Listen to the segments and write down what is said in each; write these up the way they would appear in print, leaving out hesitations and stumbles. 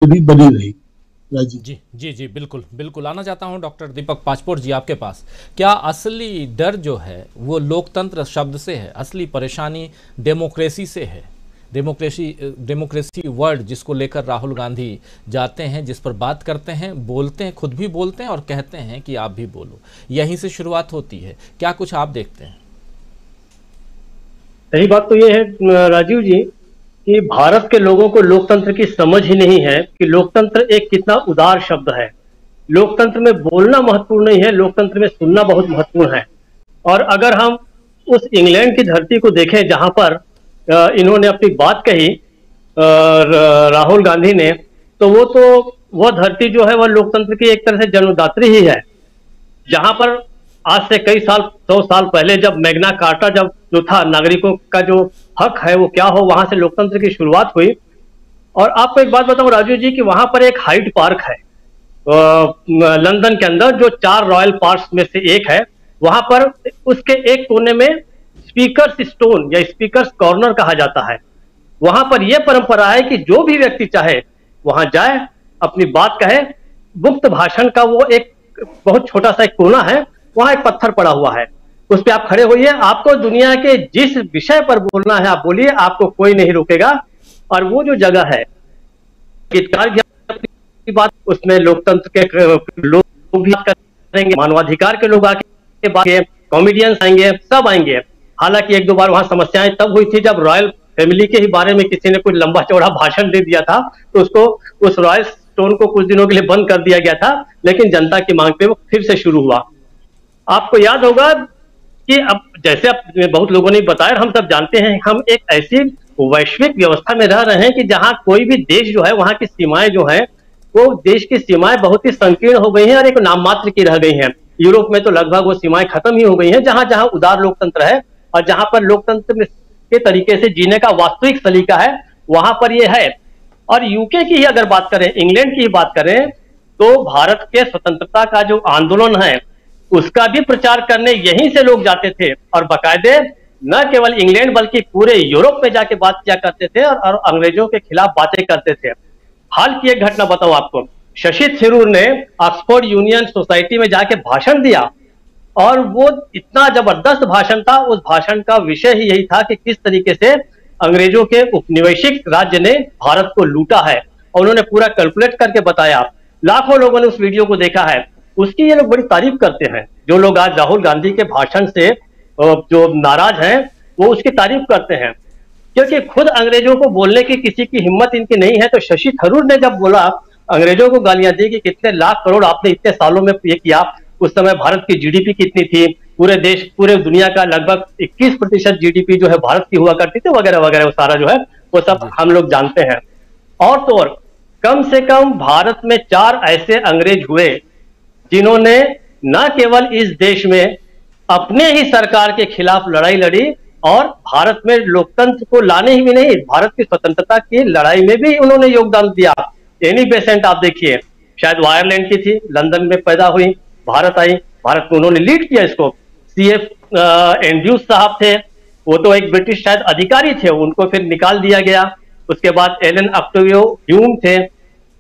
भी बनी रही। राजीव जी जी जी, बिल्कुल बिल्कुल, आना चाहता हूं डॉक्टर दीपक पाचपोर जी आपके पास। क्या असली डर जो है वो लोकतंत्र शब्द से है? असली परेशानी डेमोक्रेसी से है? डेमोक्रेसी वर्ड जिसको लेकर राहुल गांधी जाते हैं, जिस पर बात करते हैं, बोलते हैं, खुद भी बोलते हैं और कहते हैं कि आप भी बोलो, यहीं से शुरुआत होती है। क्या कुछ आप देखते हैं? सही बात तो ये है राजीव जी कि भारत के लोगों को लोकतंत्र की समझ ही नहीं है कि लोकतंत्र एक कितना उदार शब्द है। लोकतंत्र में बोलना महत्वपूर्ण नहीं है, लोकतंत्र में सुनना बहुत महत्वपूर्ण है। और अगर हम उस इंग्लैंड की धरती को देखें जहां पर इन्होंने अपनी बात कही राहुल गांधी ने, तो वह धरती जो है वह लोकतंत्र की एक तरह से जन्मदात्री ही है। जहां पर आज से कई साल 100 साल पहले जब मैग्ना कार्टा जब जो था, नागरिकों का जो हक है वो क्या हो, वहां से लोकतंत्र की शुरुआत हुई। और आपको एक बात बताऊं राजू जी कि वहां पर एक हाइड पार्क है लंदन के अंदर, जो 4 रॉयल पार्क में से एक है। वहां पर उसके एक कोने में स्पीकर्स स्टोन या स्पीकर्स कॉर्नर कहा जाता है। वहां पर यह परंपरा है कि जो भी व्यक्ति चाहे वहां जाए, अपनी बात कहे। मुक्त भाषण का वो एक बहुत छोटा सा एक कोना है, वहां एक पत्थर पड़ा हुआ है, उस पर आप खड़े होइए, आपको दुनिया के जिस विषय पर बोलना है आप बोलिए, आपको कोई नहीं रोकेगा। और वो जो जगह है, गीतकार की बात, उसमें लोकतंत्र के लोग भी करेंगे, मानवाधिकार के लोग आके बात, कॉमेडियंस आएंगे, सब आएंगे। हालांकि 1-2 बार वहां समस्याएं तब हुई थी जब रॉयल फैमिली के ही बारे में किसी ने कुछ लंबा चौड़ा भाषण दे दिया था, तो उसको उस रॉयल स्टोन को कुछ दिनों के लिए बंद कर दिया गया था, लेकिन जनता की मांग पे वो फिर से शुरू हुआ। आपको याद होगा कि अब जैसे अब बहुत लोगों ने बताया, हम सब जानते हैं, हम एक ऐसी वैश्विक व्यवस्था में रह रहे हैं कि जहां कोई भी देश जो है वहां की सीमाएं जो है वो देश की सीमाएं बहुत ही संकीर्ण हो गई हैं और एक नाम मात्र की रह गई हैं। यूरोप में तो लगभग वो सीमाएं खत्म ही हो गई हैं, जहां जहां उदार लोकतंत्र है और जहां पर लोकतंत्र के तरीके से जीने का वास्तविक सलीका है, वहां पर ये है। और यूके की ही अगर बात करें, इंग्लैंड की ही बात करें, तो भारत के स्वतंत्रता का जो आंदोलन है उसका भी प्रचार करने यहीं से लोग जाते थे और बाकायदे न केवल इंग्लैंड बल्कि पूरे यूरोप में जाके बात किया करते थे और अंग्रेजों के खिलाफ बातें करते थे। हाल की एक घटना बताऊं आपको, शशि थरूर ने ऑक्सफोर्ड यूनियन सोसाइटी में जाके भाषण दिया और वो इतना जबरदस्त भाषण था। उस भाषण का विषय ही यही था कि किस तरीके से अंग्रेजों के उपनिवेशिक राज्य ने भारत को लूटा है, और उन्होंने पूरा कैलकुलेट करके बताया। लाखों लोगों ने उस वीडियो को देखा है, उसकी ये लोग बड़ी तारीफ करते हैं। जो लोग आज राहुल गांधी के भाषण से जो नाराज हैं वो उसकी तारीफ करते हैं, क्योंकि खुद अंग्रेजों को बोलने की किसी की हिम्मत इनकी नहीं है। तो शशि थरूर ने जब बोला, अंग्रेजों को गालियां दी कि कितने लाख करोड़ आपने इतने सालों में ये किया, उस समय भारत की जीडीपी कितनी थी, पूरे देश पूरे दुनिया का लगभग 21% जीडीपी जो है भारत की हुआ करती थी, वगैरह वगैरह, वो सारा जो है वो सब हम लोग जानते हैं। और तो और कम से कम भारत में 4 ऐसे अंग्रेज हुए जिन्होंने न केवल इस देश में अपने ही सरकार के खिलाफ लड़ाई लड़ी और भारत में लोकतंत्र को लाने ही भी नहीं, भारत की स्वतंत्रता की लड़ाई में भी उन्होंने योगदान दिया। एनी बेसेंट आप देखिए, शायद वो आयरलैंड की थी, लंदन में पैदा हुई, भारत आई, भारत में उन्होंने लीड किया इसको। सीएफ एंड्रूज साहब थे, वो तो एक ब्रिटिश शायद अधिकारी थे, उनको फिर निकाल दिया गया। उसके बाद एलन ऑक्टेवियो ह्यूम थे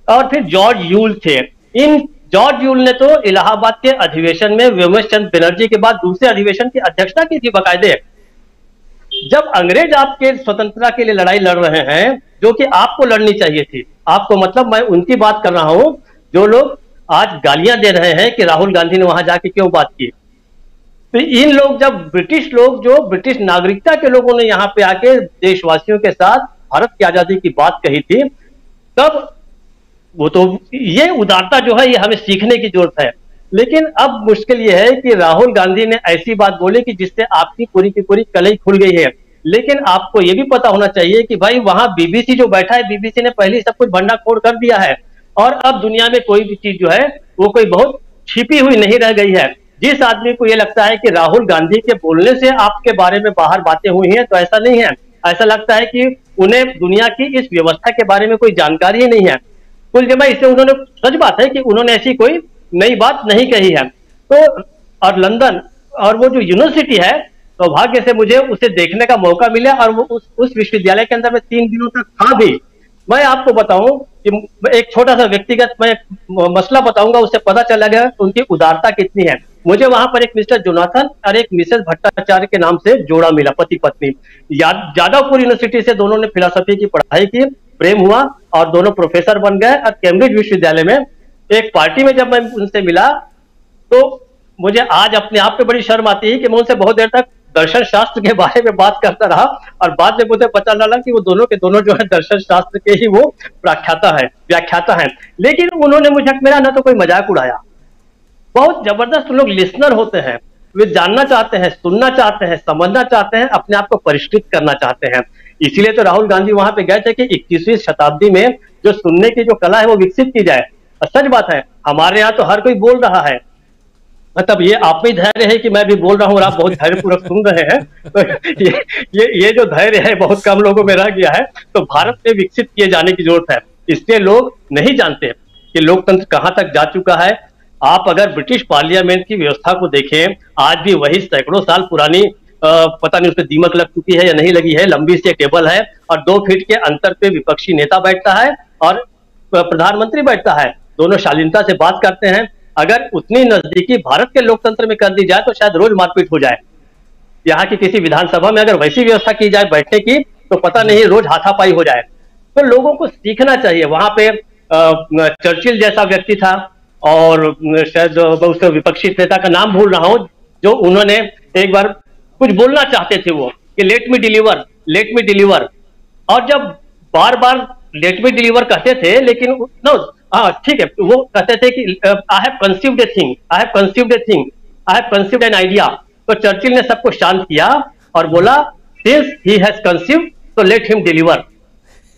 और फिर जॉर्ज यूल थे। इन जॉर्ज यूल ने तो इलाहाबाद के अधिवेशन में व्योमेश चंद्र बनर्जी के बाद दूसरे अधिवेशन की अध्यक्षता की थी बाकायदे। जब अंग्रेज आपके स्वतंत्रता के लिए लड़ाई लड़ रहे हैं, जो कि आपको लड़नी चाहिए थी, आपको, मतलब मैं उनकी बात कर रहा हूं जो लोग आज गालियां दे रहे हैं कि राहुल गांधी ने वहां जाके क्यों बात की। तो इन लोग, जब ब्रिटिश लोग, जो ब्रिटिश नागरिकता के लोगों ने यहाँ पे आके देशवासियों के साथ भारत की आजादी की बात कही थी, तब वो तो ये उदारता जो है ये हमें सीखने की जरूरत है। लेकिन अब मुश्किल ये है कि राहुल गांधी ने ऐसी बात बोली कि जिससे आपकी पूरी की पूरी कलई खुल गई है। लेकिन आपको ये भी पता होना चाहिए कि भाई वहां बीबीसी जो बैठा है, बीबीसी ने पहले सब कुछ भंडाफोड़ कर दिया है और अब दुनिया में कोई भी चीज जो है वो कोई बहुत छिपी हुई नहीं रह गई है। जिस आदमी को ये लगता है कि राहुल गांधी के बोलने से आपके बारे में बाहर बातें हुई हैं, तो ऐसा नहीं है। ऐसा लगता है कि उन्हें दुनिया की इस व्यवस्था के बारे में कोई जानकारी ही नहीं है। कुल जमा इससे उन्होंने, सच बात है कि उन्होंने ऐसी कोई नई बात नहीं कही है। तो और लंदन और वो जो यूनिवर्सिटी है, सौभाग्य से मुझे उसे देखने का मौका मिला और वो उस विश्वविद्यालय के अंदर मैं 3 दिनों तक था भी। मैं आपको बताऊं कि एक छोटा सा व्यक्तिगत मैं मसला बताऊंगा, उससे पता चला गया उनकी उदारता कितनी है। मुझे वहां पर एक मिस्टर जोनाथन और एक मिसेस भट्टाचार्य के नाम से जोड़ा मिला, पति पत्नी। जादवपुर यूनिवर्सिटी से दोनों ने फिलोसफी की पढ़ाई की, प्रेम हुआ और दोनों प्रोफेसर बन गए। और कैम्ब्रिज विश्वविद्यालय में एक पार्टी में जब मैं उनसे मिला तो मुझे आज अपने आप पे बड़ी शर्म आती है कि मैं उनसे बहुत देर तक दर्शन शास्त्र के बारे में बात करता रहा, और बाद में मुझे पता चला कि वो दोनों के दोनों जो है दर्शन शास्त्र के ही वो व्याख्याता है। लेकिन उन्होंने मुझे मेरा ना तो कोई मजाक उड़ाया, बहुत जबरदस्त लोग लिसनर होते हैं, वे जानना चाहते हैं, सुनना चाहते हैं, समझना चाहते हैं, अपने आप को परिष्कृत करना चाहते हैं। इसीलिए तो राहुल गांधी वहां पे गए थे कि 21वीं शताब्दी में जो सुनने की जो कला है वो विकसित की जाए। और सच बात है, हमारे यहाँ तो हर कोई बोल रहा है, मतलब ये आप में धैर्य है कि मैं भी बोल रहा हूँ और आप बहुत धैर्यपूर्वक सुन रहे हैं, तो ये जो धैर्य है बहुत कम लोगों में रह गया है। तो भारत में विकसित किए जाने की जरूरत है। इसलिए लोग नहीं जानते कि लोकतंत्र कहां तक जा चुका है। आप अगर ब्रिटिश पार्लियामेंट की व्यवस्था को देखें, आज भी वही सैकड़ों साल पुरानी, पता नहीं उसमें दीमक लग चुकी है या नहीं लगी है, लंबी सी टेबल है और 2 फीट के अंतर पे विपक्षी नेता बैठता है और प्रधानमंत्री बैठता है, दोनों शालीनता से बात करते हैं। अगर उतनी नजदीकी भारत के लोकतंत्र में कर दी जाए तो शायद रोज मारपीट हो जाए। यहाँ की किसी विधानसभा में अगर वैसी व्यवस्था की जाए बैठने की तो पता नहीं रोज हाथापाई हो जाए। तो लोगों को सीखना चाहिए। वहां पे चर्चिल जैसा व्यक्ति था और शायद उस विपक्षी नेता का नाम भूल रहा हूं, जो उन्होंने एक बार कुछ बोलना चाहते थे वो कि लेट मी डिलीवर, और जब बार बार लेट मी डिलीवर कहते थे, लेकिन नो हाँ ठीक है, वो कहते थे कि I have conceived an idea. तो चर्चिल ने सबको शांत किया और बोला सिंस ही हैज कंसीव्ड तो लेट हिम डिलीवर।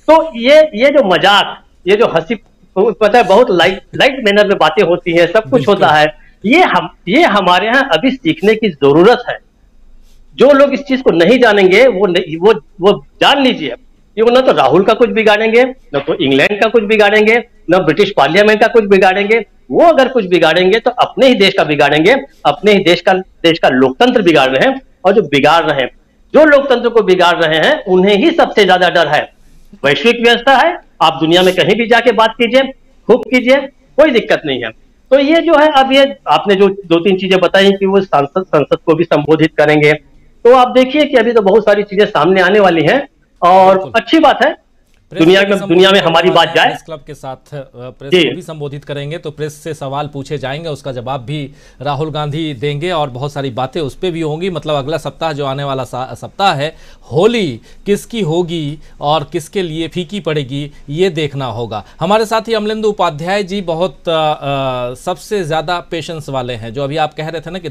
तो ये जो मजाक, ये जो हंसी, पता है बहुत लाइट मैनर में बातें होती हैं, सब कुछ होता है, ये हमारे यहाँ अभी सीखने की जरूरत है। जो लोग इस चीज को नहीं जानेंगे वो जान लीजिए कि वो न तो राहुल का कुछ बिगाड़ेंगे, न तो इंग्लैंड का कुछ बिगाड़ेंगे, न ब्रिटिश पार्लियामेंट का कुछ बिगाड़ेंगे। वो अगर कुछ बिगाड़ेंगे तो अपने ही देश का बिगाड़ेंगे, अपने ही देश का लोकतंत्र बिगाड़ रहे हैं। और जो बिगाड़ रहे हैं, जो लोकतंत्र को बिगाड़ रहे हैं, उन्हें ही सबसे ज्यादा डर है। वैश्विक व्यवस्था है, आप दुनिया में कहीं भी जाके बात कीजिए, खूब कीजिए, कोई दिक्कत नहीं है। तो ये जो है, अब ये आपने जो 2-3 चीजें बताई कि वो संसद को भी संबोधित करेंगे, तो आप देखिए कि अभी तो बहुत सारी चीजें सामने आने वाली हैं और अच्छी बात है दुनिया में हमारी बात जाए। प्रेस क्लब के साथ प्रेस को भी संबोधित करेंगे, तो प्रेस से सवाल पूछे जाएंगे, उसका जवाब भी राहुल गांधी देंगे और बहुत सारी बातें उस पर भी होंगी। मतलब अगला सप्ताह जो आने वाला सप्ताह है, होली किसकी होगी और किसके लिए फीकी पड़ेगी, ये देखना होगा। हमारे साथ ही अमलेंदु उपाध्याय जी बहुत सबसे ज़्यादा पेशेंस वाले हैं, जो अभी आप कह रहे थे ना कि